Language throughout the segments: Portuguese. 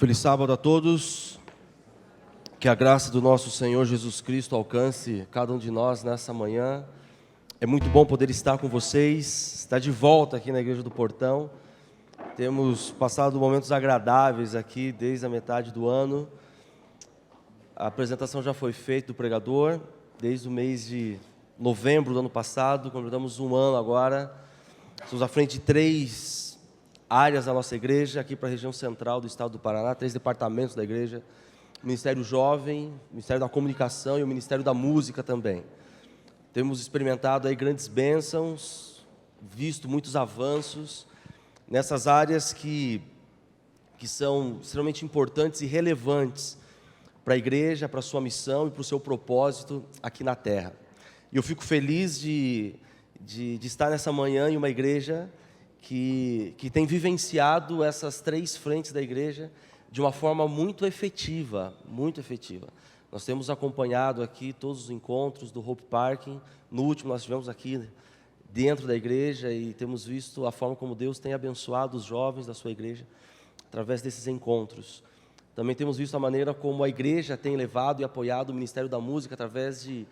Feliz sábado a todos, que a graça do nosso Senhor Jesus Cristo alcance cada um de nós nessa manhã. É muito bom poder estar com vocês, estar de volta aqui na Igreja do Portão. Temos passado momentos agradáveis aqui desde a metade do ano. A apresentação já foi feita do pregador, desde o mês de novembro do ano passado, completamos um ano agora. Estamos à frente de 3 áreas da nossa igreja, aqui para a região central do estado do Paraná, 3 departamentos da igreja, o Ministério Jovem, o Ministério da Comunicação e o Ministério da Música também. Temos experimentado aí grandes bênçãos, visto muitos avanços nessas áreas que são extremamente importantes e relevantes para a igreja, para a sua missão e para o seu propósito aqui na terra. E eu fico feliz de estar nessa manhã em uma igreja que tem vivenciado essas 3 frentes da igreja de uma forma muito efetiva, muito efetiva. Nós temos acompanhado aqui todos os encontros do Hope Parking. No último nós estivemos aqui dentro da igreja e temos visto a forma como Deus tem abençoado os jovens da sua igreja através desses encontros. Também temos visto a maneira como a igreja tem levado e apoiado o Ministério da Música através de,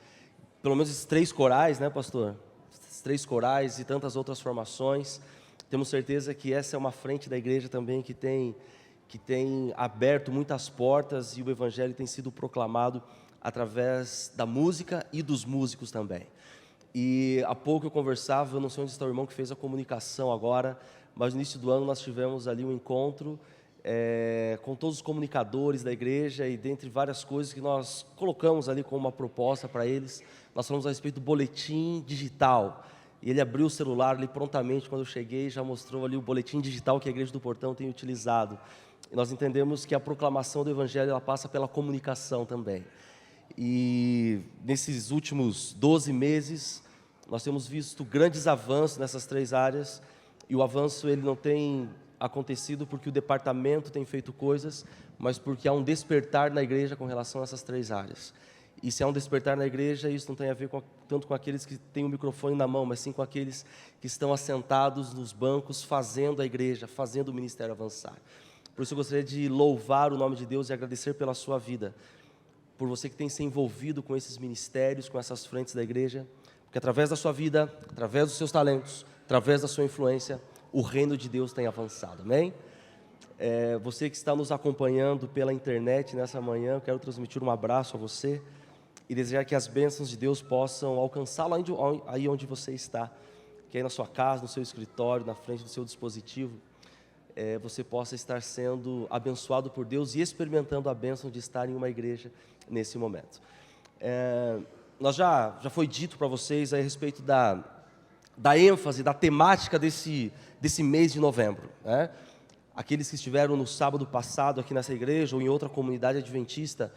pelo menos, esses 3 corais, né, pastor? Esses 3 corais e tantas outras formações. Temos certeza que essa é uma frente da igreja também que tem aberto muitas portas e o Evangelho tem sido proclamado através da música e dos músicos também. E há pouco eu conversava, eu não sei onde está o irmão que fez a comunicação agora, mas no início do ano nós tivemos ali um encontro com todos os comunicadores da igreja e dentre várias coisas que nós colocamos ali como uma proposta para eles, nós falamos a respeito do boletim digital. E ele abriu o celular ali prontamente quando eu cheguei e já mostrou ali o boletim digital que a Igreja do Portão tem utilizado. E nós entendemos que a proclamação do Evangelho ela passa pela comunicação também. E nesses últimos 12 meses, nós temos visto grandes avanços nessas 3 áreas. E o avanço ele não tem acontecido porque o departamento tem feito coisas, mas porque há um despertar na igreja com relação a essas 3 áreas. E se há um despertar na igreja, isso não tem a ver tanto com aqueles que têm o microfone na mão, mas sim com aqueles que estão assentados nos bancos, fazendo a igreja, fazendo o ministério avançar. Por isso eu gostaria de louvar o nome de Deus e agradecer pela sua vida, por você que tem se envolvido com esses ministérios, com essas frentes da igreja, porque através da sua vida, através dos seus talentos, através da sua influência, o reino de Deus tem avançado, amém? Você que está nos acompanhando pela internet nessa manhã, eu quero transmitir um abraço a você, e desejar que as bênçãos de Deus possam alcançá-lo aí onde você está, que aí na sua casa, no seu escritório, na frente do seu dispositivo, você possa estar sendo abençoado por Deus e experimentando a bênção de estar em uma igreja nesse momento. Nós já foi dito para vocês a respeito da ênfase, da temática desse mês de novembro, né? Aqueles que estiveram no sábado passado aqui nessa igreja ou em outra comunidade adventista,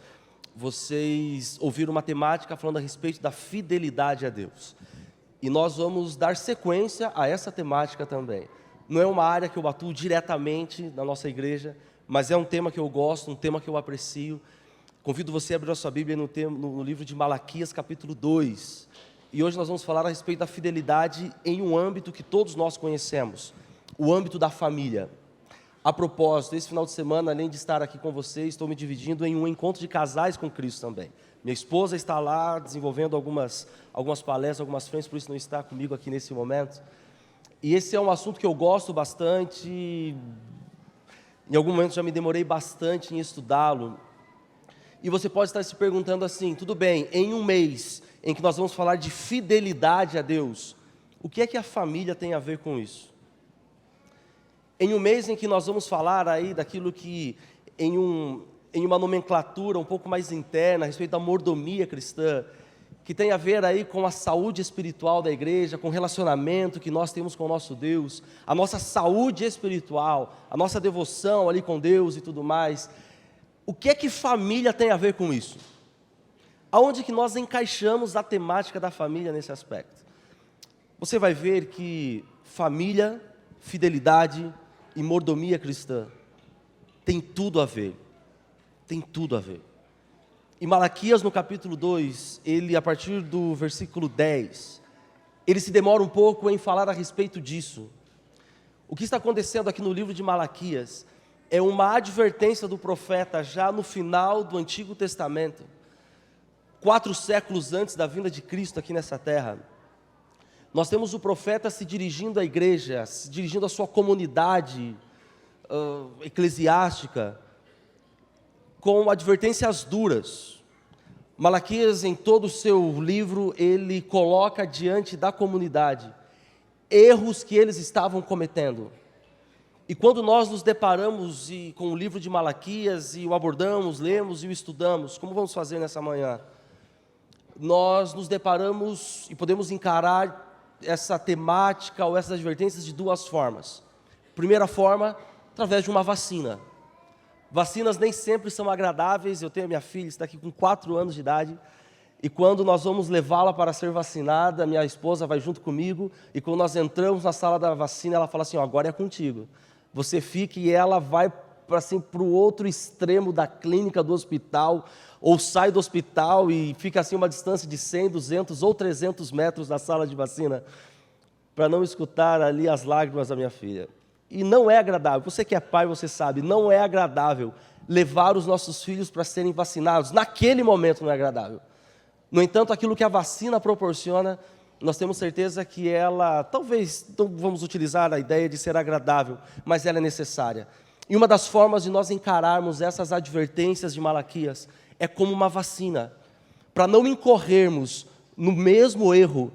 vocês ouviram uma temática falando a respeito da fidelidade a Deus. E nós vamos dar sequência a essa temática também. Não é uma área que eu atuo diretamente na nossa igreja, mas é um tema que eu gosto, um tema que eu aprecio. Convido você a abrir a sua Bíblia no livro de Malaquias, capítulo 2. E hoje nós vamos falar a respeito da fidelidade em um âmbito que todos nós conhecemos, o âmbito da família. A propósito, esse final de semana, além de estar aqui com vocês, estou me dividindo em um encontro de casais com Cristo também. Minha esposa está lá desenvolvendo algumas palestras, algumas frentes, por isso não está comigo aqui nesse momento. E esse é um assunto que eu gosto bastante, em algum momento já me demorei bastante em estudá-lo. E você pode estar se perguntando assim, tudo bem, em um mês em que nós vamos falar de fidelidade a Deus, o que é que a família tem a ver com isso? Em um mês em que nós vamos falar aí daquilo que, em uma nomenclatura um pouco mais interna, a respeito da mordomia cristã, que tem a ver aí com a saúde espiritual da igreja, com o relacionamento que nós temos com o nosso Deus, a nossa saúde espiritual, a nossa devoção ali com Deus e tudo mais. O que é que família tem a ver com isso? Aonde que nós encaixamos a temática da família nesse aspecto? Você vai ver que família, fidelidade e mordomia cristã tem tudo a ver. Tem tudo a ver. Em Malaquias, no capítulo 2, ele, a partir do versículo 10, ele se demora um pouco em falar a respeito disso. O que está acontecendo aqui no livro de Malaquias é uma advertência do profeta já no final do Antigo Testamento, 4 séculos antes da vinda de Cristo aqui nessa terra. Nós temos o profeta se dirigindo à igreja, se dirigindo à sua comunidade eclesiástica, com advertências duras. Malaquias, em todo o seu livro, ele coloca diante da comunidade erros que eles estavam cometendo. E quando nós nos deparamos com o livro de Malaquias e o abordamos, lemos e o estudamos, como vamos fazer nessa manhã? Nós nos deparamos e podemos encarar essa temática ou essas advertências de 2 formas. Primeira forma, através de uma vacina. Vacinas nem sempre são agradáveis. Eu tenho a minha filha, está aqui com 4 anos de idade, e quando nós vamos levá-la para ser vacinada, minha esposa vai junto comigo, e quando nós entramos na sala da vacina, ela fala assim, agora é contigo. Você fica, e ela vai assim, para o outro extremo da clínica do hospital, ou sai do hospital e fica assim uma distância de 100, 200 ou 300 metros da sala de vacina, para não escutar ali as lágrimas da minha filha. E não é agradável, você que é pai, você sabe, não é agradável levar os nossos filhos para serem vacinados, naquele momento não é agradável. No entanto, aquilo que a vacina proporciona, nós temos certeza que ela, talvez, não vamos utilizar a ideia de ser agradável, mas ela é necessária. E uma das formas de nós encararmos essas advertências de Malaquias é como uma vacina, para não incorrermos no mesmo erro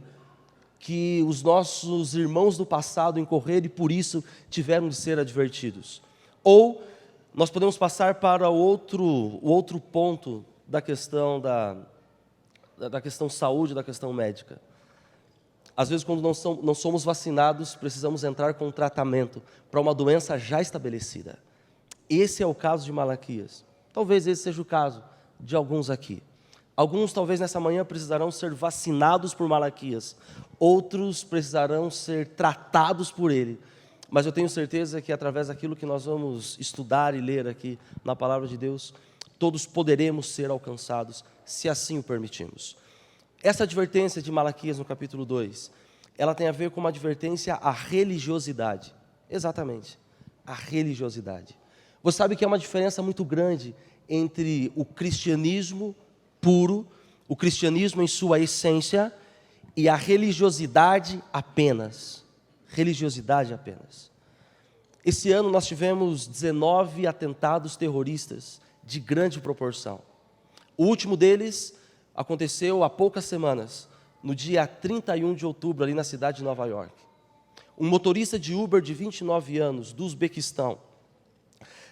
que os nossos irmãos do passado incorreram e por isso tiveram de ser advertidos. Ou nós podemos passar para o outro ponto da questão da questão saúde, da questão médica. Às vezes, quando não somos vacinados, precisamos entrar com um tratamento para uma doença já estabelecida. Esse é o caso de Malaquias. Talvez esse seja o caso de alguns aqui. Alguns, talvez, nessa manhã precisarão ser vacinados por Malaquias. Outros precisarão ser tratados por ele. Mas eu tenho certeza que, através daquilo que nós vamos estudar e ler aqui na Palavra de Deus, todos poderemos ser alcançados, se assim o permitirmos. Essa advertência de Malaquias no capítulo 2, ela tem a ver com uma advertência à religiosidade. Exatamente, a religiosidade. Você sabe que é uma diferença muito grande entre o cristianismo puro, o cristianismo em sua essência, e a religiosidade apenas. Religiosidade apenas. Esse ano nós tivemos 19 atentados terroristas de grande proporção. O último deles aconteceu há poucas semanas, no dia 31 de outubro, ali na cidade de Nova York. Um motorista de Uber de 29 anos, do Uzbequistão,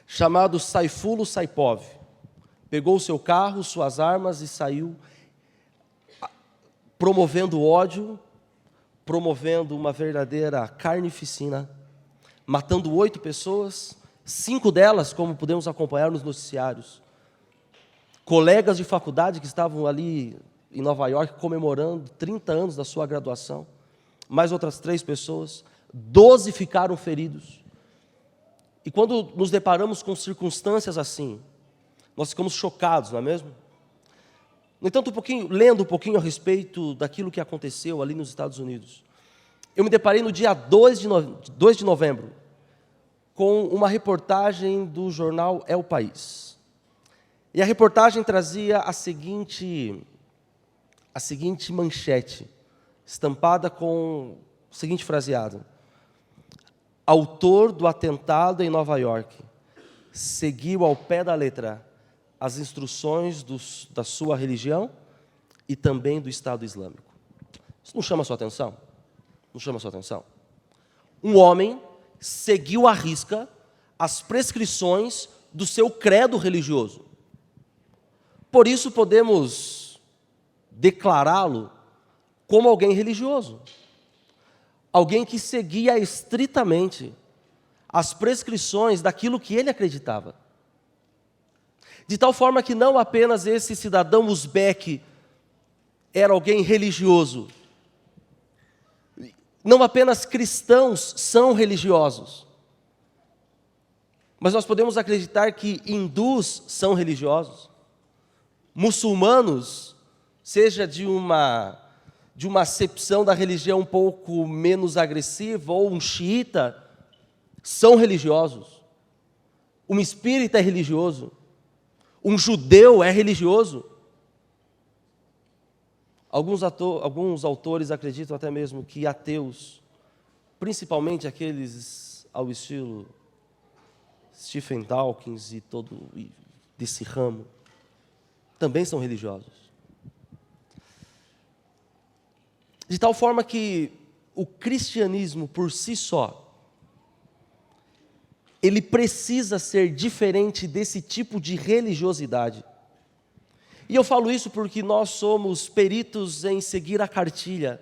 chamado Saifullo Saipov, pegou o seu carro, suas armas e saiu promovendo ódio, promovendo uma verdadeira carnificina, matando 8 pessoas, 5 delas, como podemos acompanhar nos noticiários, colegas de faculdade que estavam ali em Nova York comemorando 30 anos da sua graduação, mais outras 3 pessoas, 12 ficaram feridos. E quando nos deparamos com circunstâncias assim, nós ficamos chocados, não é mesmo? No entanto, lendo um pouquinho a respeito daquilo que aconteceu ali nos Estados Unidos, eu me deparei no dia 2 de novembro com uma reportagem do jornal El País. E a reportagem trazia a seguinte manchete, estampada com o seguinte fraseado: autor do atentado em Nova York seguiu ao pé da letra as instruções da sua religião e também do Estado Islâmico. Isso não chama a sua atenção? Não chama a sua atenção? Um homem seguiu à risca as prescrições do seu credo religioso. Por isso podemos declará-lo como alguém religioso. Alguém que seguia estritamente as prescrições daquilo que ele acreditava. De tal forma que não apenas esse cidadão uzbeque era alguém religioso, não apenas cristãos são religiosos, mas nós podemos acreditar que hindus são religiosos, muçulmanos, seja de uma acepção da religião um pouco menos agressiva, ou um xiita, são religiosos. Um espírita é religioso. Um judeu é religioso. Alguns autores acreditam até mesmo que ateus, principalmente aqueles ao estilo Stephen Dawkins e desse ramo, também são religiosos. De tal forma que o cristianismo por si só, ele precisa ser diferente desse tipo de religiosidade. E eu falo isso porque nós somos peritos em seguir a cartilha,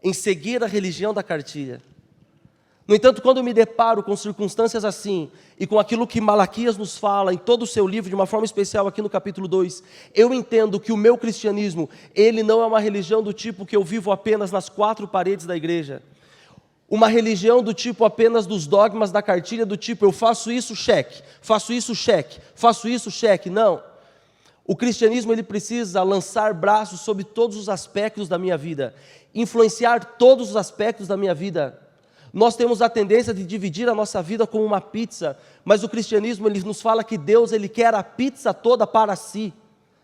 em seguir a religião da cartilha. No entanto, quando eu me deparo com circunstâncias assim, e com aquilo que Malaquias nos fala em todo o seu livro, de uma forma especial aqui no capítulo 2, eu entendo que o meu cristianismo, ele não é uma religião do tipo que eu vivo apenas nas quatro paredes da igreja. Uma religião do tipo apenas dos dogmas da cartilha, do tipo eu faço isso, cheque, faço isso, cheque, faço isso, cheque. Não. O cristianismo ele precisa lançar braços sobre todos os aspectos da minha vida, influenciar todos os aspectos da minha vida. Nós temos a tendência de dividir a nossa vida como uma pizza, mas o cristianismo ele nos fala que Deus ele quer a pizza toda para si.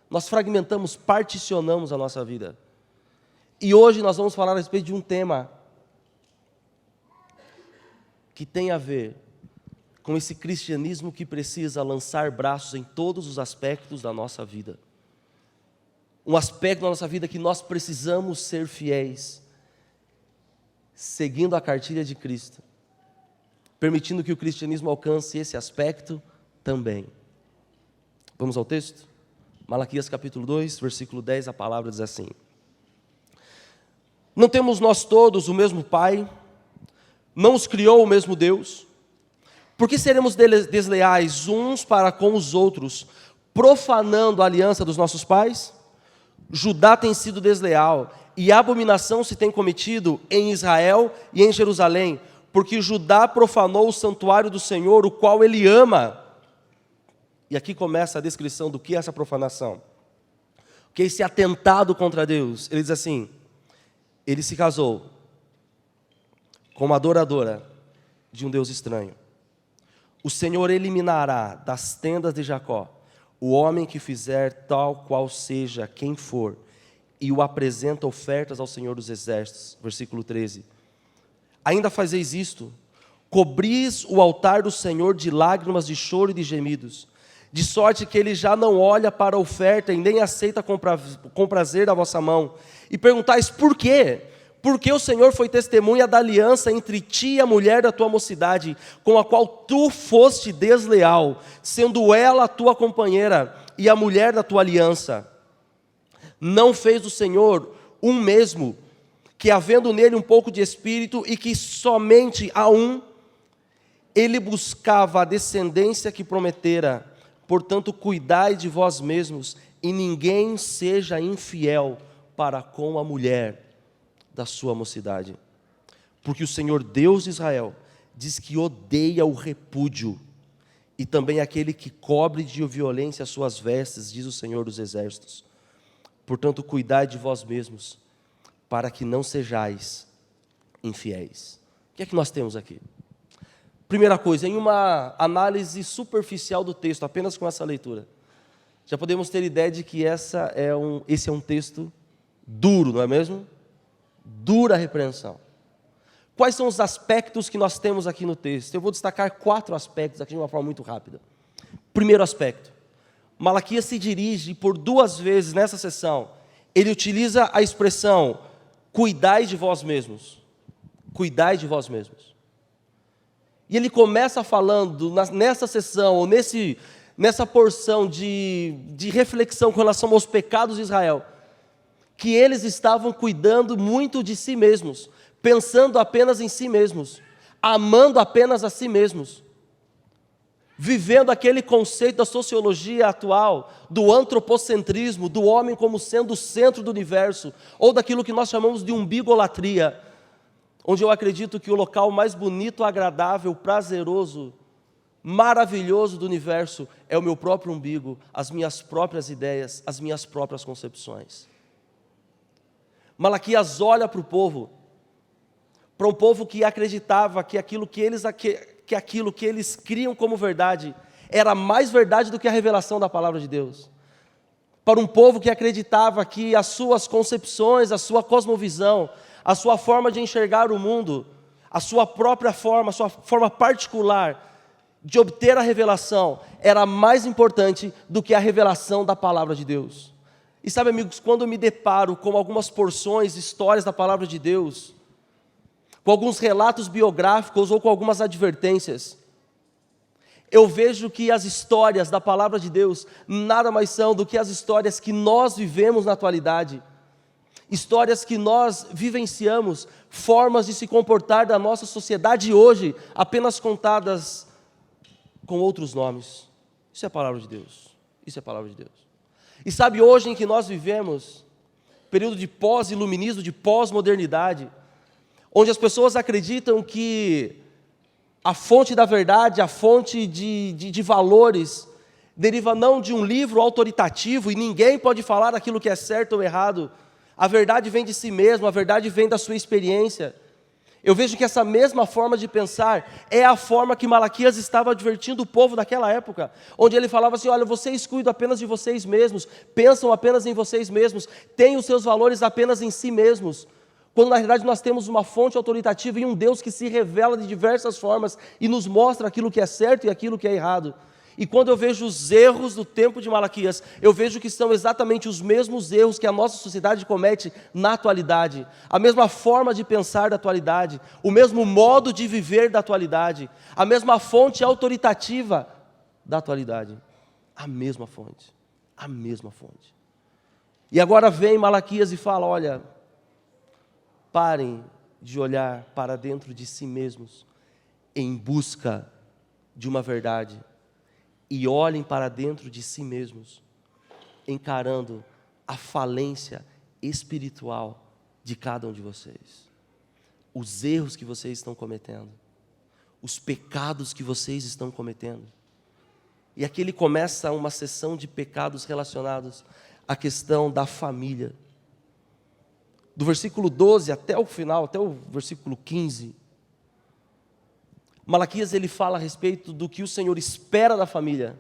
Nós fragmentamos, particionamos a nossa vida. E hoje nós vamos falar a respeito de um tema que tem a ver com esse cristianismo que precisa lançar braços em todos os aspectos da nossa vida. Um aspecto da nossa vida que nós precisamos ser fiéis, seguindo a cartilha de Cristo, permitindo que o cristianismo alcance esse aspecto também. Vamos ao texto? Malaquias capítulo 2, versículo 10, a palavra diz assim: Não temos nós todos o mesmo Pai? Não os criou o mesmo Deus? Por que seremos desleais uns para com os outros, profanando a aliança dos nossos pais? Judá tem sido desleal, e abominação se tem cometido em Israel e em Jerusalém, porque Judá profanou o santuário do Senhor, o qual ele ama. E aqui começa a descrição do que é essa profanação. O que é esse atentado contra Deus? Ele diz assim: ele se casou com uma adoradora de um Deus estranho. O Senhor eliminará das tendas de Jacó o homem que fizer tal qual seja quem for, e o apresenta ofertas ao Senhor dos Exércitos. Versículo 13. Ainda fazeis isto, cobris o altar do Senhor de lágrimas, de choro e de gemidos, de sorte que ele já não olha para a oferta e nem aceita com prazer da vossa mão. E perguntais por quê? Porque o Senhor foi testemunha da aliança entre ti e a mulher da tua mocidade, com a qual tu foste desleal, sendo ela a tua companheira e a mulher da tua aliança. Não fez o Senhor um mesmo, que havendo nele um pouco de espírito, e que somente a um, ele buscava a descendência que prometera. Portanto, cuidai de vós mesmos, e ninguém seja infiel para com a mulher da sua mocidade. Porque o Senhor Deus de Israel diz que odeia o repúdio, e também aquele que cobre de violência as suas vestes, diz o Senhor dos Exércitos. Portanto, cuidai de vós mesmos, para que não sejais infiéis. O que é que nós temos aqui? Primeira coisa, em uma análise superficial do texto, apenas com essa leitura, já podemos ter ideia de que esse é um texto duro, não é mesmo? Dura repreensão. Quais são os aspectos que nós temos aqui no texto? Eu vou destacar 4 aspectos aqui de uma forma muito rápida. Primeiro aspecto, Malaquias se dirige por 2 vezes nessa sessão, ele utiliza a expressão, cuidai de vós mesmos. Cuidai de vós mesmos. E ele começa falando, nessa sessão, ou nessa porção de reflexão com relação aos pecados de Israel, que eles estavam cuidando muito de si mesmos, pensando apenas em si mesmos, amando apenas a si mesmos, vivendo aquele conceito da sociologia atual, do antropocentrismo, do homem como sendo o centro do universo, ou daquilo que nós chamamos de umbigolatria, onde eu acredito que o local mais bonito, agradável, prazeroso, maravilhoso do universo é o meu próprio umbigo, as minhas próprias ideias, as minhas próprias concepções. Malaquias olha para o povo, para um povo que acreditava que aquilo que eles que aquilo que eles criam como verdade era mais verdade do que a revelação da palavra de Deus. Para um povo que acreditava que as suas concepções, a sua cosmovisão, a sua forma de enxergar o mundo, a sua própria forma, a sua forma particular de obter a revelação, era mais importante do que a revelação da palavra de Deus. E sabe, amigos, quando eu me deparo com algumas porções, histórias da palavra de Deus, com alguns relatos biográficos ou com algumas advertências, eu vejo que as histórias da palavra de Deus nada mais são do que as histórias que nós vivemos na atualidade, histórias que nós vivenciamos, formas de se comportar da nossa sociedade hoje, apenas contadas com outros nomes. Isso é a palavra de Deus. Isso é a palavra de Deus. E sabe, hoje em que nós vivemos, período de pós-iluminismo, de pós-modernidade, onde as pessoas acreditam que a fonte da verdade, a fonte de valores, deriva não de um livro autoritativo, e ninguém pode falar aquilo que é certo ou errado. A verdade vem de si mesmo, a verdade vem da sua experiência. Eu vejo que essa mesma forma de pensar é a forma que Malaquias estava advertindo o povo daquela época, onde ele falava assim: olha, vocês cuidam apenas de vocês mesmos, pensam apenas em vocês mesmos, têm os seus valores apenas em si mesmos, quando na realidade nós temos uma fonte autoritativa e um Deus que se revela de diversas formas e nos mostra aquilo que é certo e aquilo que é errado. E quando eu vejo os erros do tempo de Malaquias, eu vejo que são exatamente os mesmos erros que a nossa sociedade comete na atualidade. A mesma forma de pensar da atualidade, o mesmo modo de viver da atualidade, a mesma fonte autoritativa da atualidade. A mesma fonte, a mesma fonte. E agora vem Malaquias e fala: olha, parem de olhar para dentro de si mesmos em busca de uma verdade. E olhem para dentro de si mesmos, encarando a falência espiritual de cada um de vocês. Os erros que vocês estão cometendo, os pecados que vocês estão cometendo. E aqui ele começa uma sessão de pecados relacionados à questão da família. Do versículo 12 até o final, até o versículo 15, Malaquias ele fala a respeito do que o Senhor espera da família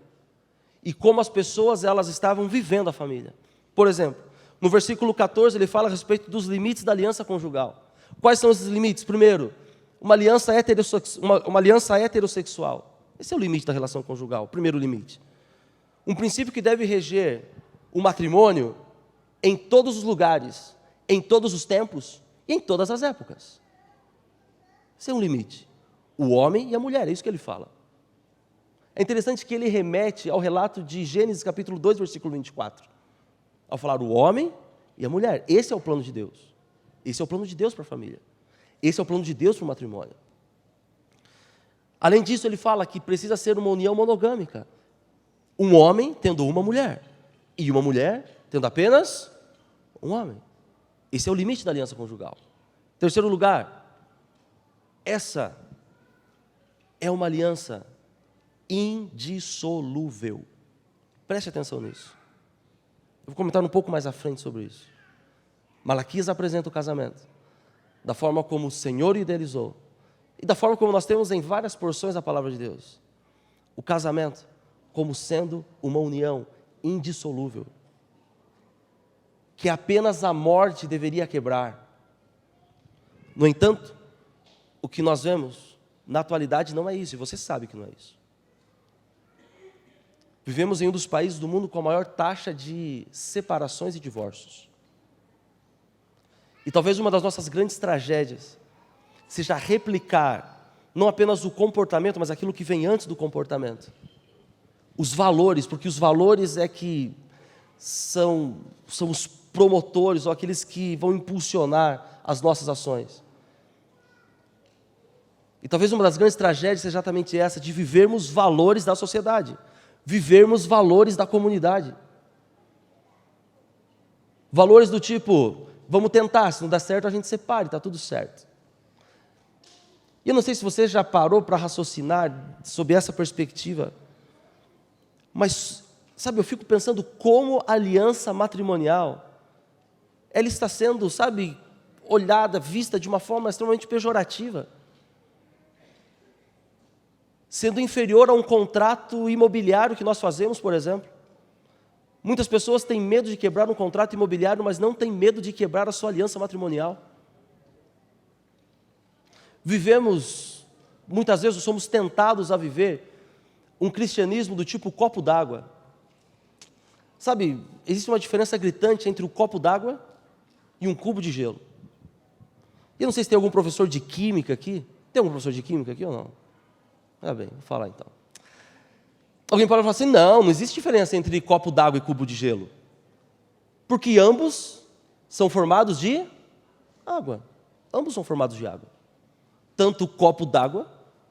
e como as pessoas elas estavam vivendo a família. Por exemplo, no versículo 14 ele fala a respeito dos limites da aliança conjugal. Quais são esses limites? Primeiro, uma aliança heterossexual. Esse é o limite da relação conjugal, o primeiro limite. Um princípio que deve reger o matrimônio em todos os lugares, em todos os tempos e em todas as épocas. Esse é um limite. O homem e a mulher, é isso que ele fala. É interessante que ele remete ao relato de Gênesis capítulo 2, versículo 24. Ao falar o homem e a mulher. Esse é o plano de Deus. Esse é o plano de Deus para a família. Esse é o plano de Deus para o matrimônio. Além disso, ele fala que precisa ser uma união monogâmica. Um homem tendo uma mulher. E uma mulher tendo apenas um homem. Esse é o limite da aliança conjugal. Terceiro lugar, essa é uma aliança indissolúvel. Preste atenção nisso. Eu vou comentar um pouco mais à frente sobre isso. Malaquias apresenta o casamento da forma como o Senhor idealizou e da forma como nós temos em várias porções da palavra de Deus. O casamento como sendo uma união indissolúvel, que apenas a morte deveria quebrar. No entanto, o que nós vemos na atualidade não é isso, e você sabe que não é isso. Vivemos em um dos países do mundo com a maior taxa de separações e divórcios. E talvez uma das nossas grandes tragédias seja replicar não apenas o comportamento, mas aquilo que vem antes do comportamento. Os valores, porque os valores é que são os promotores ou aqueles que vão impulsionar as nossas ações. E talvez uma das grandes tragédias seja exatamente essa, de vivermos valores da sociedade, vivermos valores da comunidade. Valores do tipo, vamos tentar, se não der certo a gente separe, está tudo certo. E eu não sei se você já parou para raciocinar sob essa perspectiva, mas, sabe, eu fico pensando como a aliança matrimonial, ela está sendo, sabe, olhada, vista de uma forma extremamente pejorativa. sendo inferior a um contrato imobiliário que nós fazemos, por exemplo. Muitas pessoas têm medo de quebrar um contrato imobiliário, mas não têm medo de quebrar a sua aliança matrimonial. Muitas vezes somos tentados a viver um cristianismo do tipo copo d'água. Sabe, existe uma diferença gritante entre o copo d'água e um cubo de gelo. Eu não sei se tem algum professor de química aqui. Tem algum professor de química aqui ou não? Ah, bem, vou falar então. Alguém pode falar assim, não existe diferença entre copo d'água e cubo de gelo. Porque ambos são formados de água. Ambos são formados de água. Tanto o copo d'água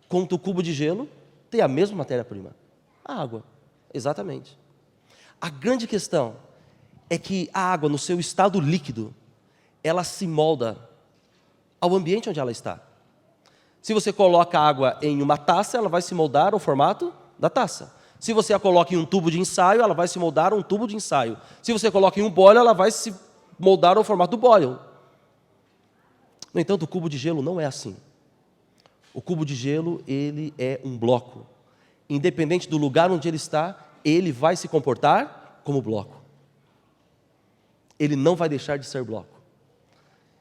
quanto o cubo de gelo tem a mesma matéria-prima. A água, exatamente. A grande questão é que a água, no seu estado líquido, ela se molda ao ambiente onde ela está. Se você coloca a água em uma taça, ela vai se moldar ao formato da taça. Se você a coloca em um tubo de ensaio, ela vai se moldar a um tubo de ensaio. Se você coloca em um boil, ela vai se moldar ao formato do boil. No entanto, o cubo de gelo não é assim. O cubo de gelo, ele é um bloco. Independente do lugar onde ele está, ele vai se comportar como bloco. Ele não vai deixar de ser bloco.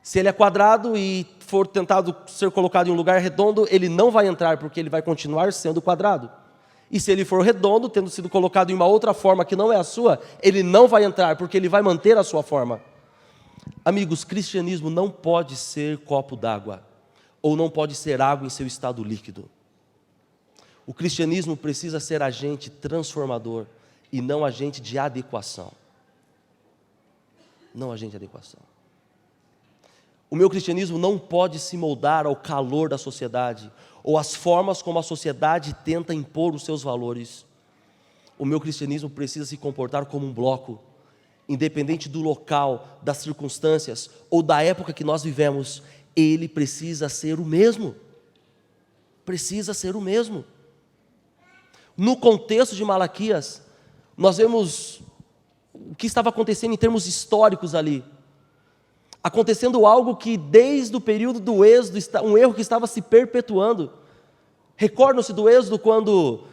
Se ele é quadrado e for tentado ser colocado em um lugar redondo, ele não vai entrar, porque ele vai continuar sendo quadrado. E se ele for redondo, tendo sido colocado em uma outra forma que não é a sua, ele não vai entrar, porque ele vai manter a sua forma. Amigos, cristianismo não pode ser copo d'água, ou não pode ser água em seu estado líquido. O cristianismo precisa ser agente transformador, e não agente de adequação. Não agente de adequação. O meu cristianismo não pode se moldar ao calor da sociedade, ou às formas como a sociedade tenta impor os seus valores. O meu cristianismo precisa se comportar como um bloco, independente do local, das circunstâncias, ou da época que nós vivemos, ele precisa ser o mesmo. Precisa ser o mesmo. No contexto de Malaquias, nós vemos o que estava acontecendo em termos históricos ali. Acontecendo algo que desde o período do Êxodo, um erro que estava se perpetuando. Recordam-se do Êxodo quando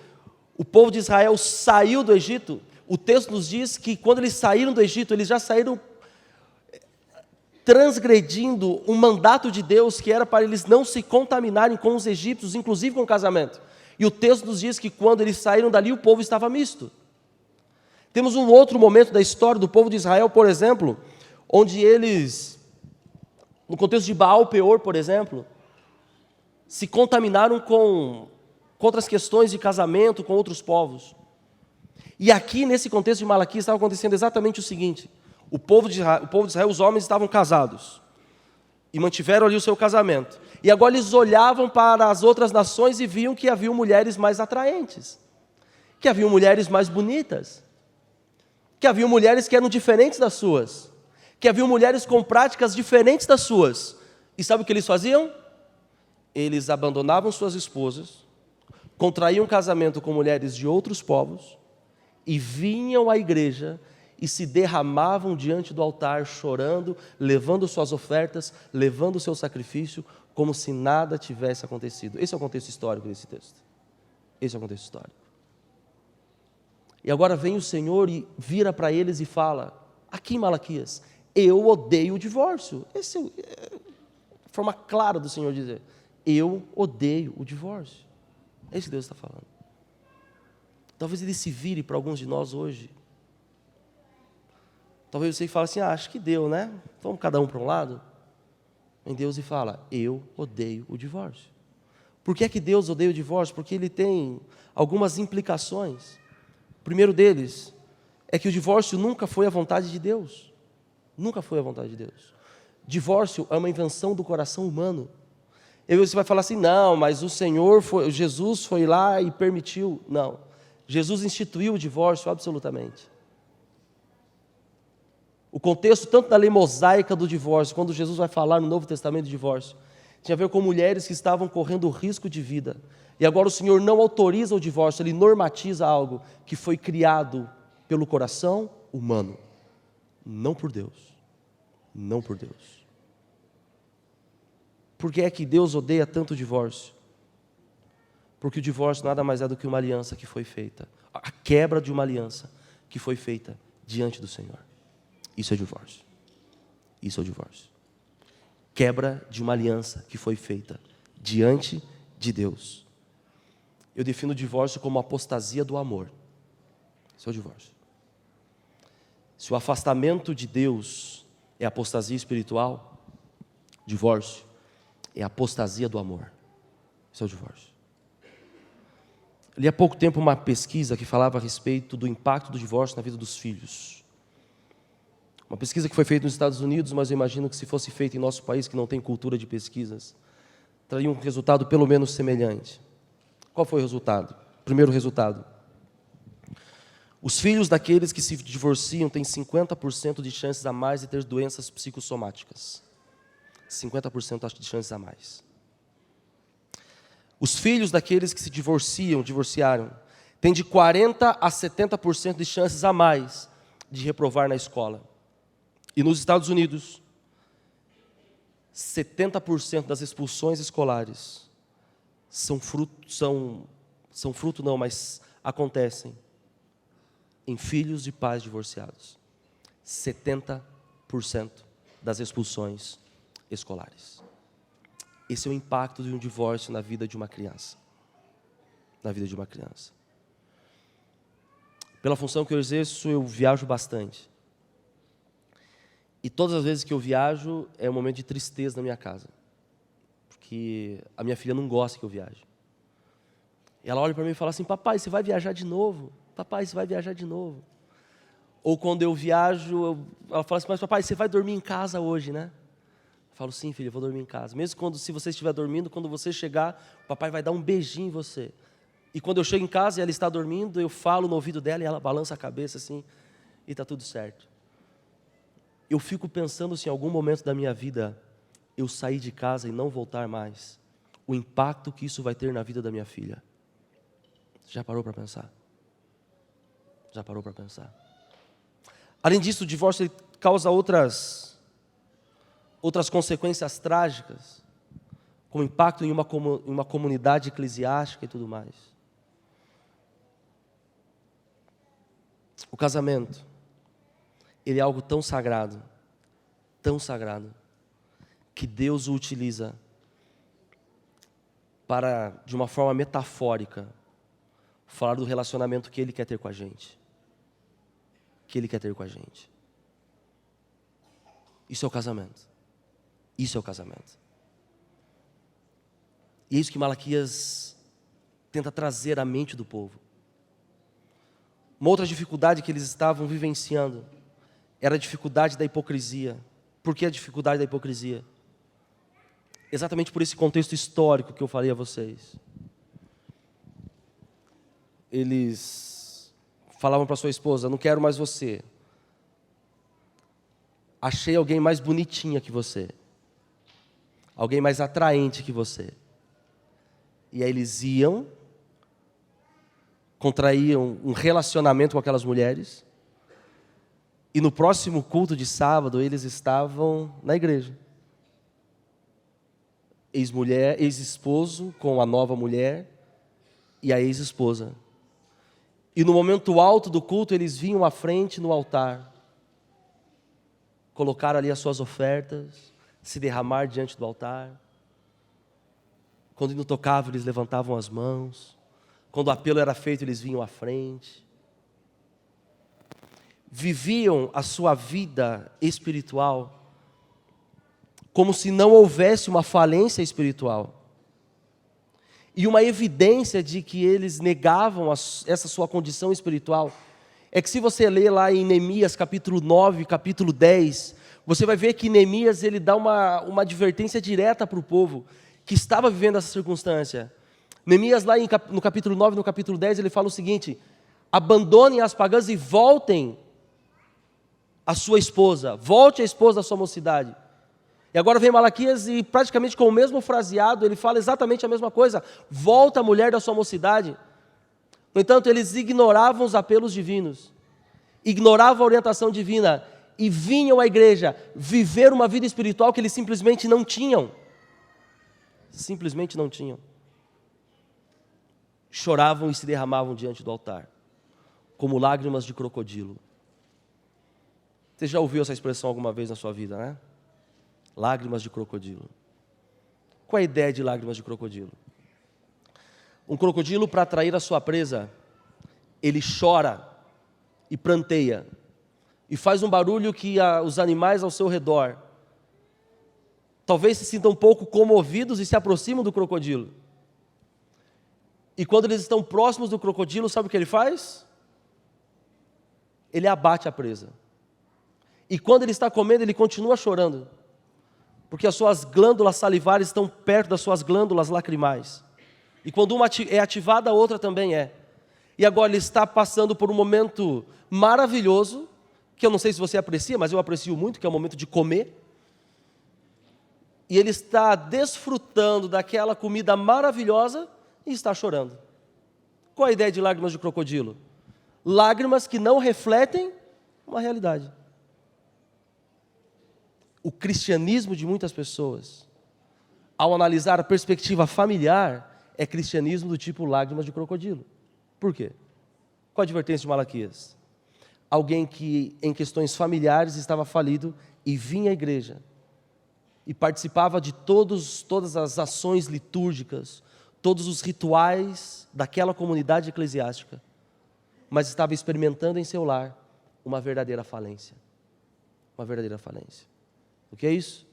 o povo de Israel saiu do Egito? O texto nos diz que quando eles saíram do Egito, eles já saíram transgredindo um mandato de Deus que era para eles não se contaminarem com os egípcios, inclusive com o casamento. E o texto nos diz que quando eles saíram dali, o povo estava misto. Temos um outro momento da história do povo de Israel, por exemplo, onde eles, no contexto de Baal Peor, por exemplo, se contaminaram com outras questões de casamento com outros povos. E aqui, nesse contexto de Malaquias, estava acontecendo exatamente o seguinte: o povo de Israel, os homens estavam casados, e mantiveram ali o seu casamento. E agora eles olhavam para as outras nações e viam que haviam mulheres mais atraentes, que haviam mulheres mais bonitas, que haviam mulheres que eram diferentes das suas, que haviam mulheres com práticas diferentes das suas. E sabe o que eles faziam? Eles abandonavam suas esposas, contraíam casamento com mulheres de outros povos, e vinham à igreja e se derramavam diante do altar, chorando, levando suas ofertas, levando o seu sacrifício, como se nada tivesse acontecido. Esse é o contexto histórico desse texto. Esse é o contexto histórico. E agora vem o Senhor e vira para eles e fala, aqui em Malaquias, eu odeio o divórcio. Essa é a forma clara do Senhor dizer, eu odeio o divórcio. É isso que Deus está falando. Talvez Ele se vire para alguns de nós hoje. Talvez você fale assim, acho que deu, né? Vamos cada um para um lado. Vem Deus e fala, eu odeio o divórcio. Por que é que Deus odeia o divórcio? Porque Ele tem algumas implicações. O primeiro deles é que o divórcio nunca foi a vontade de Deus. Nunca foi a vontade de Deus. Divórcio é uma invenção do coração humano. E você vai falar assim, não, mas Jesus foi lá e permitiu. Não, Jesus instituiu o divórcio absolutamente. O contexto tanto da lei mosaica do divórcio, quando Jesus vai falar no Novo Testamento de divórcio, tinha a ver com mulheres que estavam correndo risco de vida. E agora o Senhor não autoriza o divórcio, Ele normatiza algo que foi criado pelo coração humano, não por Deus. Não por Deus. Por que é que Deus odeia tanto o divórcio? Porque o divórcio nada mais é do que uma aliança que foi feita. A quebra de uma aliança que foi feita diante do Senhor. Isso é divórcio. Isso é o divórcio. Quebra de uma aliança que foi feita diante de Deus. Eu defino o divórcio como apostasia do amor. Isso é o divórcio. Se o afastamento de Deus é apostasia espiritual, divórcio é apostasia do amor. Isso é o divórcio. Li há pouco tempo uma pesquisa que falava a respeito do impacto do divórcio na vida dos filhos. Uma pesquisa que foi feita nos Estados Unidos, mas eu imagino que se fosse feita em nosso país, que não tem cultura de pesquisas, traria um resultado pelo menos semelhante. Qual foi o resultado? Primeiro resultado. Os filhos daqueles que se divorciam têm 50% de chances a mais de ter doenças psicossomáticas. 50% de chances a mais. Os filhos daqueles que se divorciaram, têm de 40% a 70% de chances a mais de reprovar na escola. E nos Estados Unidos, 70% das expulsões escolares mas acontecem em filhos de pais divorciados. 70% das expulsões escolares. Esse é o impacto de um divórcio na vida de uma criança. Na vida de uma criança. Pela função que eu exerço, eu viajo bastante. E todas as vezes que eu viajo, é um momento de tristeza na minha casa. Porque a minha filha não gosta que eu viaje. E ela olha para mim e fala assim: papai, você vai viajar de novo? Papai, você vai viajar de novo? Ou quando eu viajo, ela fala assim: mas papai, você vai dormir em casa hoje, né? Eu falo: sim, filha, eu vou dormir em casa. Mesmo se você estiver dormindo, quando você chegar, o papai vai dar um beijinho em você. E quando eu chego em casa e ela está dormindo, eu falo no ouvido dela e ela balança a cabeça assim, e está tudo certo. Eu fico pensando se em algum momento da minha vida eu sair de casa e não voltar mais, o impacto que isso vai ter na vida da minha filha. Já parou para pensar? Já parou para pensar? Além disso, o divórcio ele causa outras consequências trágicas, como impacto em uma comunidade eclesiástica e tudo mais. O casamento, ele é algo tão sagrado, que Deus o utiliza para, de uma forma metafórica, falar do relacionamento que Ele quer ter com a gente. Que Ele quer ter com a gente. Isso é o casamento. Isso é o casamento. E é isso que Malaquias tenta trazer à mente do povo. Uma outra dificuldade que eles estavam vivenciando era a dificuldade da hipocrisia. Por que a dificuldade da hipocrisia? Exatamente por esse contexto histórico que eu falei a vocês. Eles falavam para sua esposa: não quero mais você. Achei alguém mais bonitinha que você. Alguém mais atraente que você. E aí eles iam, contraíam um relacionamento com aquelas mulheres, e no próximo culto de sábado eles estavam na igreja. Ex-esposo com a nova mulher e a ex-esposa. E no momento alto do culto eles vinham à frente no altar, colocar ali as suas ofertas, se derramar diante do altar. Quando não tocava, eles levantavam as mãos. Quando o apelo era feito, eles vinham à frente. Viviam a sua vida espiritual como se não houvesse uma falência espiritual. E uma evidência de que eles negavam essa sua condição espiritual é que, se você ler lá em Neemias capítulo 9, capítulo 10, você vai ver que Neemias ele dá uma advertência direta para o povo que estava vivendo essa circunstância. Neemias lá no capítulo 9, no capítulo 10, ele fala o seguinte: abandonem as pagãs e voltem a sua esposa, volte a esposa da sua mocidade. E agora vem Malaquias e praticamente com o mesmo fraseado, ele fala exatamente a mesma coisa: volta a mulher da sua mocidade. No entanto, eles ignoravam os apelos divinos, ignoravam a orientação divina e vinham à igreja viver uma vida espiritual que eles simplesmente não tinham. Simplesmente não tinham. choravam e se derramavam diante do altar, como lágrimas de crocodilo. Você já ouviu essa expressão alguma vez na sua vida, né? Lágrimas de crocodilo. Qual é a ideia de lágrimas de crocodilo? Um crocodilo, para atrair a sua presa, ele chora e pranteia, e faz um barulho que os animais ao seu redor talvez se sintam um pouco comovidos e se aproximam do crocodilo. E quando eles estão próximos do crocodilo, sabe o que ele faz? Ele abate a presa. E quando ele está comendo, ele continua chorando, porque as suas glândulas salivares estão perto das suas glândulas lacrimais. E quando uma é ativada, a outra também é. E agora ele está passando por um momento maravilhoso, que eu não sei se você aprecia, mas eu aprecio muito, que é o momento de comer. E ele está desfrutando daquela comida maravilhosa e está chorando. Qual a ideia de lágrimas de crocodilo? Lágrimas que não refletem uma realidade. O cristianismo de muitas pessoas, ao analisar a perspectiva familiar, é cristianismo do tipo lágrimas de crocodilo. Por quê? Qual a advertência de Malaquias? Alguém que em questões familiares estava falido e vinha à igreja e participava de todas as ações litúrgicas, todos os rituais daquela comunidade eclesiástica, mas estava experimentando em seu lar uma verdadeira falência. Uma verdadeira falência. O que é isso?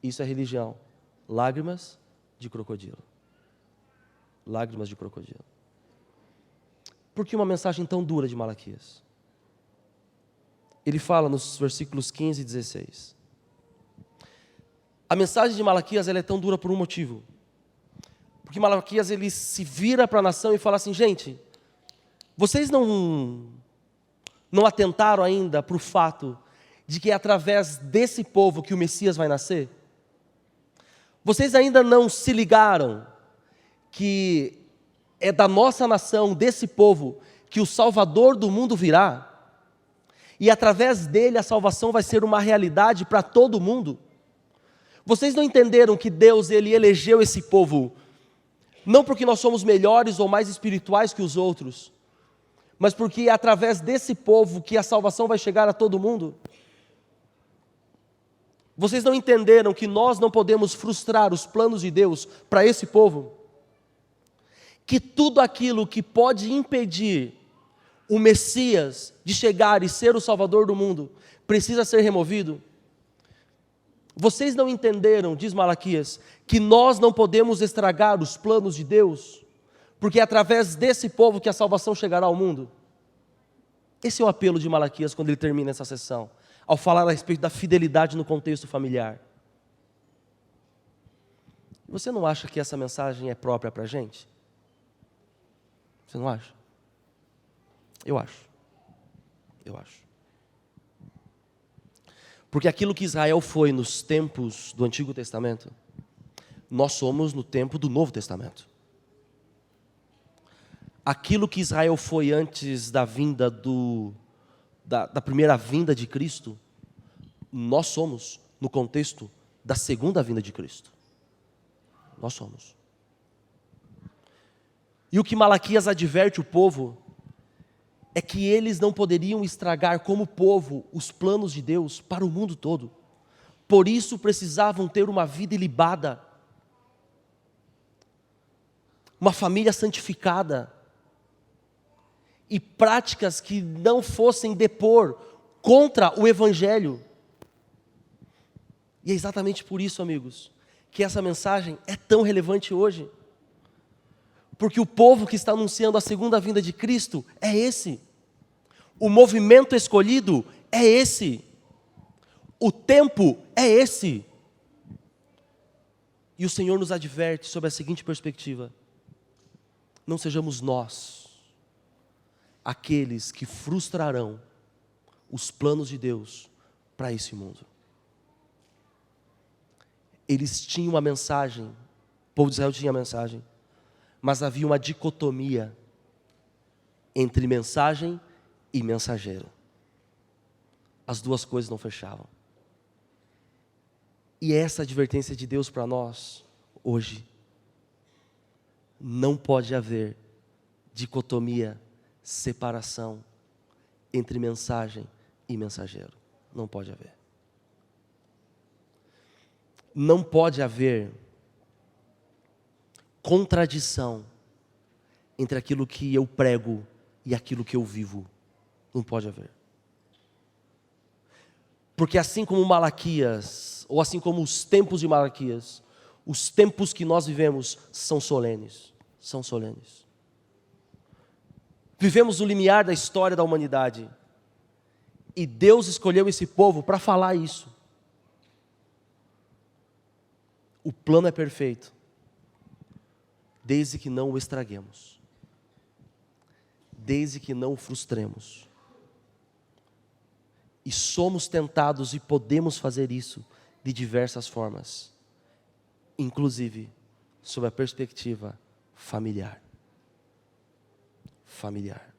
Isso é religião. Lágrimas de crocodilo. Lágrimas de crocodilo. Por que uma mensagem tão dura de Malaquias? Ele fala nos versículos 15 e 16. A mensagem de Malaquias ela é tão dura por um motivo. Porque Malaquias ele se vira para a nação e fala assim: gente, vocês não atentaram ainda para o fato de que é através desse povo que o Messias vai nascer? Vocês ainda não se ligaram que é da nossa nação, desse povo, que o Salvador do mundo virá? E através dele a salvação vai ser uma realidade para todo mundo? Vocês não entenderam que Deus ele elegeu esse povo, não porque nós somos melhores ou mais espirituais que os outros, mas porque é através desse povo que a salvação vai chegar a todo mundo? Vocês não entenderam que nós não podemos frustrar os planos de Deus para esse povo? Que tudo aquilo que pode impedir o Messias de chegar e ser o Salvador do mundo precisa ser removido? Vocês não entenderam, diz Malaquias, que nós não podemos estragar os planos de Deus, porque é através desse povo que a salvação chegará ao mundo? Esse é o apelo de Malaquias quando ele termina essa sessão, ao falar a respeito da fidelidade no contexto familiar. Você não acha que essa mensagem é própria para a gente? Você não acha? Eu acho. Eu acho. Porque aquilo que Israel foi nos tempos do Antigo Testamento, nós somos no tempo do Novo Testamento. Aquilo que Israel foi antes da vinda da primeira vinda de Cristo, nós somos no contexto da segunda vinda de Cristo. Nós somos. E o que Malaquias adverte o povo é que eles não poderiam estragar como povo os planos de Deus para o mundo todo. Por isso precisavam ter uma vida ilibada, uma família santificada e práticas que não fossem depor contra o Evangelho. E é exatamente por isso, amigos, que essa mensagem é tão relevante hoje. Porque o povo que está anunciando a segunda vinda de Cristo é esse. O movimento escolhido é esse. O tempo é esse. E o Senhor nos adverte sobre a seguinte perspectiva: não sejamos nós aqueles que frustrarão os planos de Deus para esse mundo. Eles tinham uma mensagem, o povo de Israel tinha a mensagem, mas havia uma dicotomia entre mensagem e mensageiro. As duas coisas não fechavam. E essa advertência de Deus para nós, hoje, não pode haver dicotomia, separação entre mensagem e mensageiro. Não pode haver. Não pode haver contradição entre aquilo que eu prego e aquilo que eu vivo. Não pode haver. Porque assim como Malaquias, ou assim como os tempos de Malaquias, os tempos que nós vivemos são solenes. São solenes. Vivemos o limiar da história da humanidade. E Deus escolheu esse povo para falar isso. O plano é perfeito, desde que não o estraguemos, desde que não o frustremos. E somos tentados e podemos fazer isso de diversas formas, inclusive sob a perspectiva familiar. Familiar.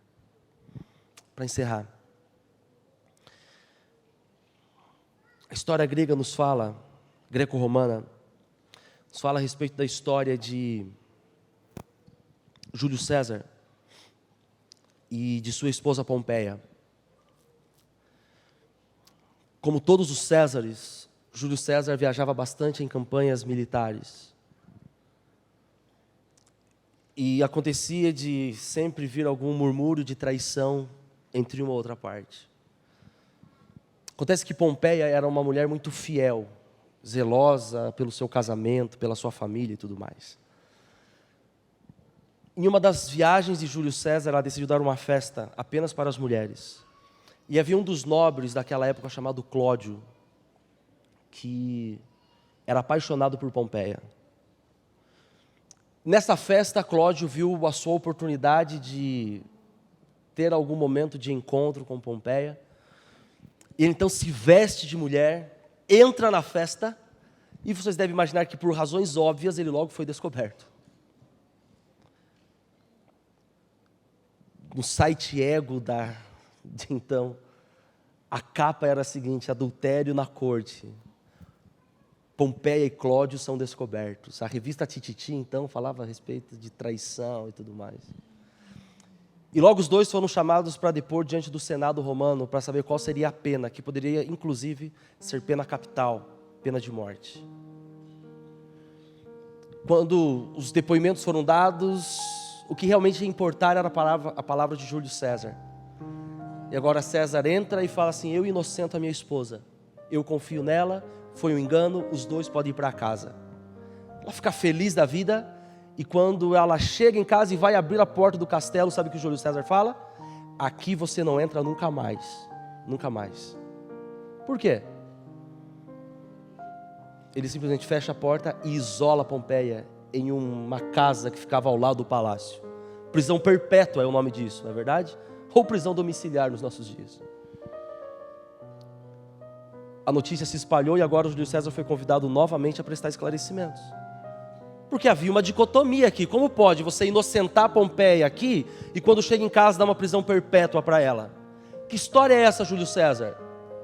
Para encerrar, a história grega nos fala, greco-romana, nos fala a respeito da história de Júlio César e de sua esposa Pompeia. Como todos os Césares, Júlio César viajava bastante em campanhas militares. E acontecia de sempre vir algum murmúrio de traição entre uma ou outra parte. Acontece que Pompeia era uma mulher muito fiel, zelosa pelo seu casamento, pela sua família e tudo mais. Em uma das viagens de Júlio César, ela decidiu dar uma festa apenas para as mulheres. E havia um dos nobres daquela época chamado Cláudio, que era apaixonado por Pompeia. Nessa festa, Cláudio viu a sua oportunidade de ter algum momento de encontro com Pompeia. Ele então se veste de mulher, entra na festa, e vocês devem imaginar que por razões óbvias ele logo foi descoberto. No site Ego de então, a capa era a seguinte: adultério na corte. Pompeia e Cláudio são descobertos. A revista Tititi, então, falava a respeito de traição e tudo mais. E logo os dois foram chamados para depor diante do Senado romano para saber qual seria a pena, que poderia, inclusive, ser pena capital, pena de morte. Quando os depoimentos foram dados, o que realmente ia importar era a palavra de Júlio César. E agora César entra e fala assim: eu inocento a minha esposa, eu confio nela, foi um engano, os dois podem ir para casa. Ela fica feliz da vida, e quando ela chega em casa e vai abrir a porta do castelo, sabe o que o Júlio César fala? Aqui você não entra nunca mais, nunca mais. Por quê? Ele simplesmente fecha a porta e isola Pompeia em uma casa que ficava ao lado do palácio. Prisão perpétua é o nome disso, não é verdade? Ou prisão domiciliar nos nossos dias. A notícia se espalhou e agora o Júlio César foi convidado novamente a prestar esclarecimentos. Porque havia uma dicotomia aqui. Como pode você inocentar Pompeia aqui e quando chega em casa dar uma prisão perpétua para ela? Que história é essa, Júlio César?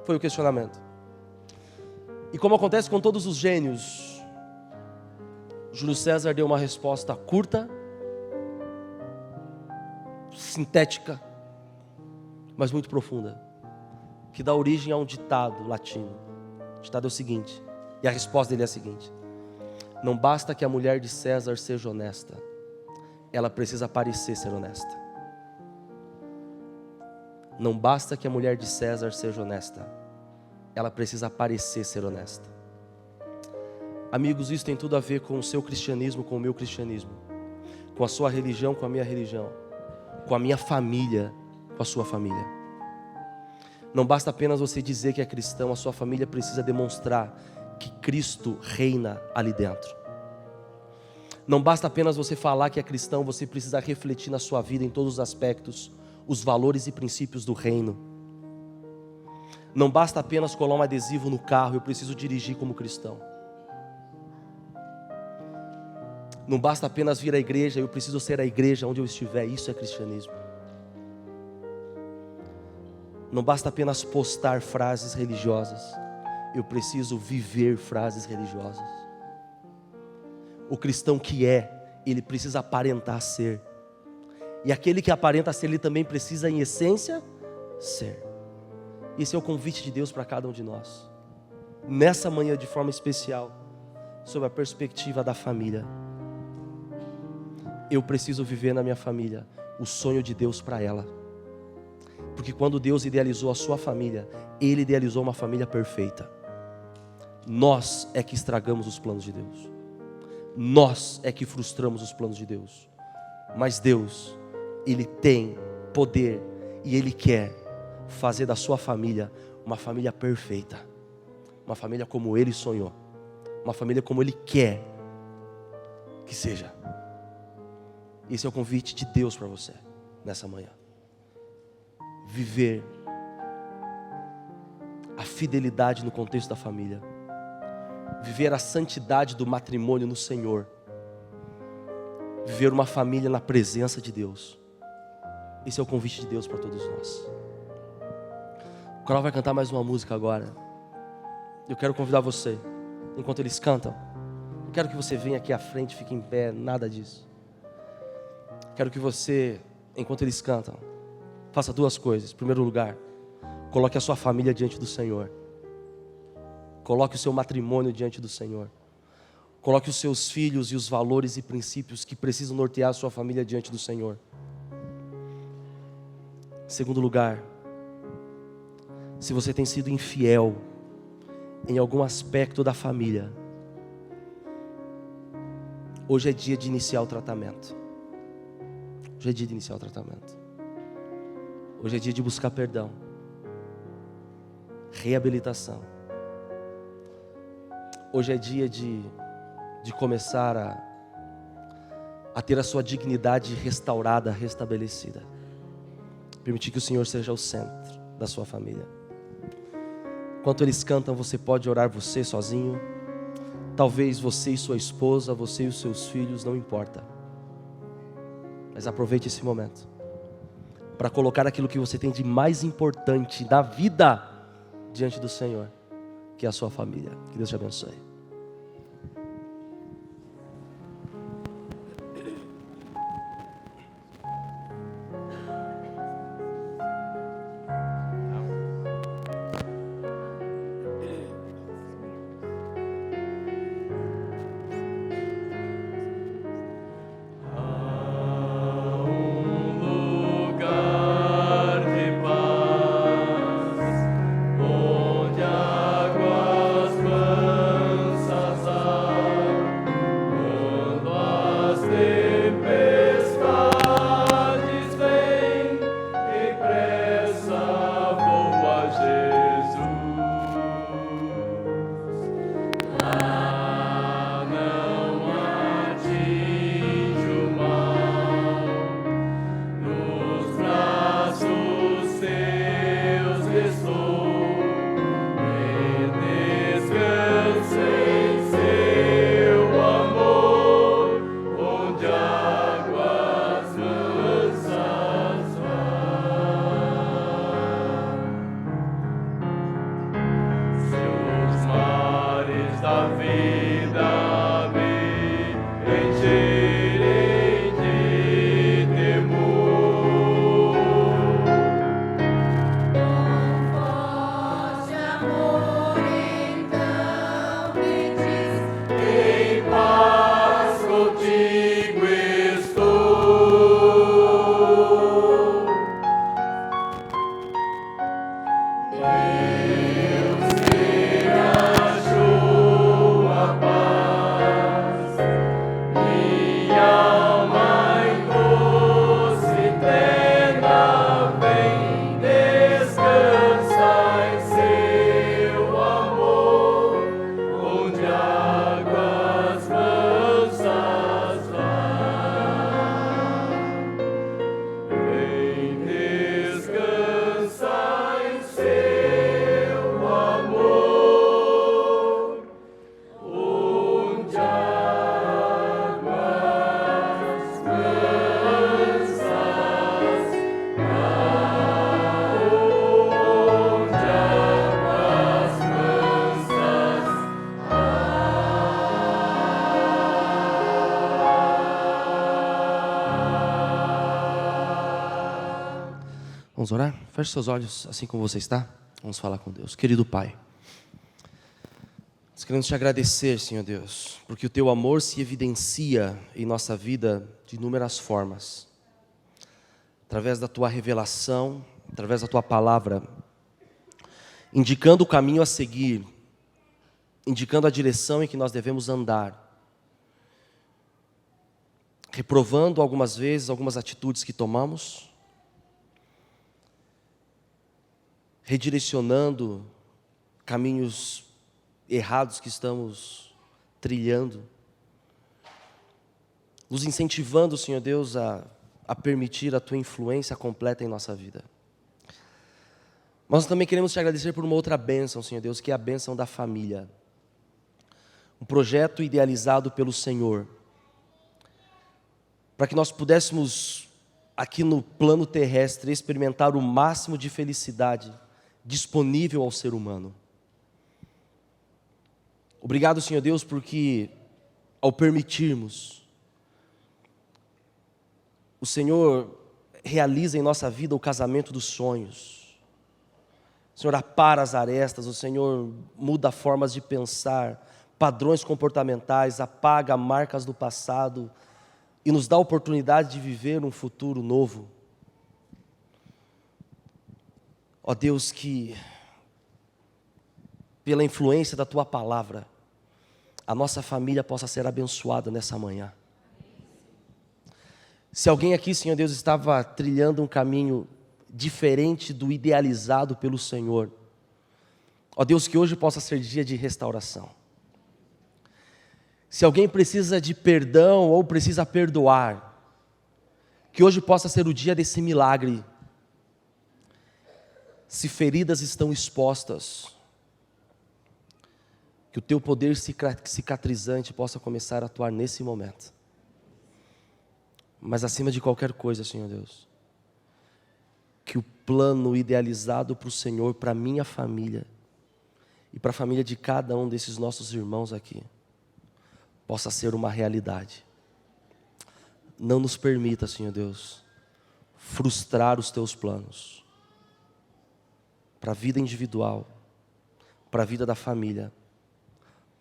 Foi o questionamento. E como acontece com todos os gênios, Júlio César deu uma resposta curta, sintética, mas muito profunda, que dá origem a um ditado latino. O ditado é o seguinte, e a resposta dele é a seguinte: não basta que a mulher de César seja honesta, ela precisa parecer ser honesta. Não basta que a mulher de César seja honesta, ela precisa parecer ser honesta. Amigos, isso tem tudo a ver com o seu cristianismo, com o meu cristianismo, com a sua religião, com a minha religião, com a minha família, com a sua família. Não basta apenas você dizer que é cristão, a sua família precisa demonstrar que Cristo reina ali dentro. Não basta apenas você falar que é cristão, você precisa refletir na sua vida em todos os aspectos, os valores e princípios do reino. Não basta apenas colar um adesivo no carro, eu preciso dirigir como cristão. Não basta apenas vir à igreja, eu preciso ser a igreja onde eu estiver, isso é cristianismo. Não basta apenas postar frases religiosas, eu preciso viver frases religiosas. O cristão que ele precisa aparentar ser. E aquele que aparenta ser, ele também precisa, em essência, ser. Esse é o convite de Deus para cada um de nós. Nessa manhã, de forma especial, sob a perspectiva da família. Eu preciso viver na minha família o sonho de Deus para ela. Porque quando Deus idealizou a sua família, Ele idealizou uma família perfeita. Nós é que estragamos os planos de Deus. Nós é que frustramos os planos de Deus. Mas Deus, Ele tem poder e Ele quer fazer da sua família uma família perfeita. Uma família como Ele sonhou. Uma família como Ele quer que seja. Esse é o convite de Deus para você nessa manhã. Viver a fidelidade no contexto da família. Viver a santidade do matrimônio no Senhor. Viver uma família na presença de Deus. Esse é o convite de Deus para todos nós. O coral vai cantar mais uma música agora. Eu quero convidar você, enquanto eles cantam, não quero que você venha aqui à frente, fique em pé, nada disso. Quero que você, enquanto eles cantam, faça duas coisas. Em primeiro lugar, coloque a sua família diante do Senhor. Coloque o seu matrimônio diante do Senhor. Coloque os seus filhos e os valores e princípios que precisam nortear a sua família diante do Senhor. Em segundo lugar, se você tem sido infiel em algum aspecto da família, hoje é dia de iniciar o tratamento. Hoje é dia de iniciar o tratamento. Hoje é dia de buscar perdão, reabilitação. Hoje é dia de começar a ter a sua dignidade restaurada, restabelecida. Permitir que o Senhor seja o centro da sua família. Enquanto eles cantam, você pode orar você sozinho. Talvez você e sua esposa, você e os seus filhos, não importa. Mas aproveite esse momento para colocar aquilo que você tem de mais importante na vida diante do Senhor, que é a sua família. Que Deus te abençoe. Vamos orar? Feche seus olhos assim como você está. Vamos falar com Deus. Querido Pai, nós queremos te agradecer, Senhor Deus, porque o teu amor se evidencia em nossa vida de inúmeras formas. Através da tua revelação, através da tua palavra, indicando o caminho a seguir, indicando a direção em que nós devemos andar, reprovando algumas vezes algumas atitudes que tomamos, redirecionando caminhos errados que estamos trilhando, nos incentivando, Senhor Deus, a permitir a tua influência completa em nossa vida. Mas nós também queremos te agradecer por uma outra bênção, Senhor Deus, que é a bênção da família. Um projeto idealizado pelo Senhor, para que nós pudéssemos, aqui no plano terrestre, experimentar o máximo de felicidade disponível ao ser humano. Obrigado, Senhor Deus, porque ao permitirmos, o Senhor realiza em nossa vida o casamento dos sonhos. O Senhor apara as arestas, o Senhor muda formas de pensar, padrões comportamentais, apaga marcas do passado e nos dá a oportunidade de viver um futuro novo. Ó Deus, que pela influência da tua palavra, a nossa família possa ser abençoada nessa manhã. Se alguém aqui, Senhor Deus, estava trilhando um caminho diferente do idealizado pelo Senhor, ó Deus, que hoje possa ser dia de restauração. Se alguém precisa de perdão ou precisa perdoar, que hoje possa ser o dia desse milagre. Se feridas estão expostas, que o teu poder cicatrizante possa começar a atuar nesse momento. Mas acima de qualquer coisa, Senhor Deus, que o plano idealizado para o Senhor, para a minha família e para a família de cada um desses nossos irmãos aqui, possa ser uma realidade. Não nos permita, Senhor Deus, frustrar os teus planos para a vida individual, para a vida da família,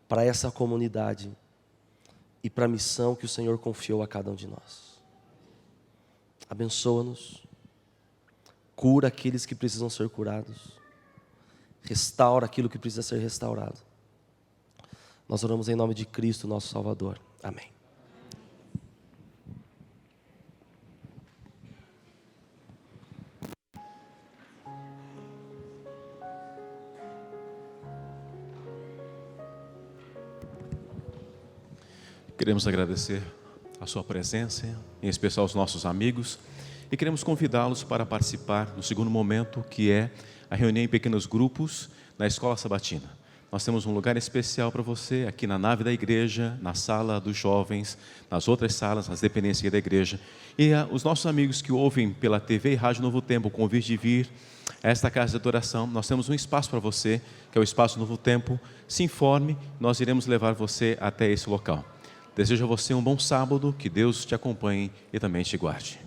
para essa comunidade e para a missão que o Senhor confiou a cada um de nós. Abençoa-nos, cura aqueles que precisam ser curados, restaura aquilo que precisa ser restaurado. Nós oramos em nome de Cristo, nosso Salvador. Amém. Queremos agradecer a sua presença, em especial aos nossos amigos, e queremos convidá-los para participar do segundo momento, que é a reunião em pequenos grupos na Escola Sabatina. Nós temos um lugar especial para você aqui na nave da igreja, na sala dos jovens, nas outras salas, nas dependências da igreja. E os nossos amigos que ouvem pela TV e Rádio Novo Tempo o convite de vir a esta casa de adoração, nós temos um espaço para você, que é o Espaço Novo Tempo. Se informe, nós iremos levar você até esse local. Desejo a você um bom sábado, que Deus te acompanhe e também te guarde.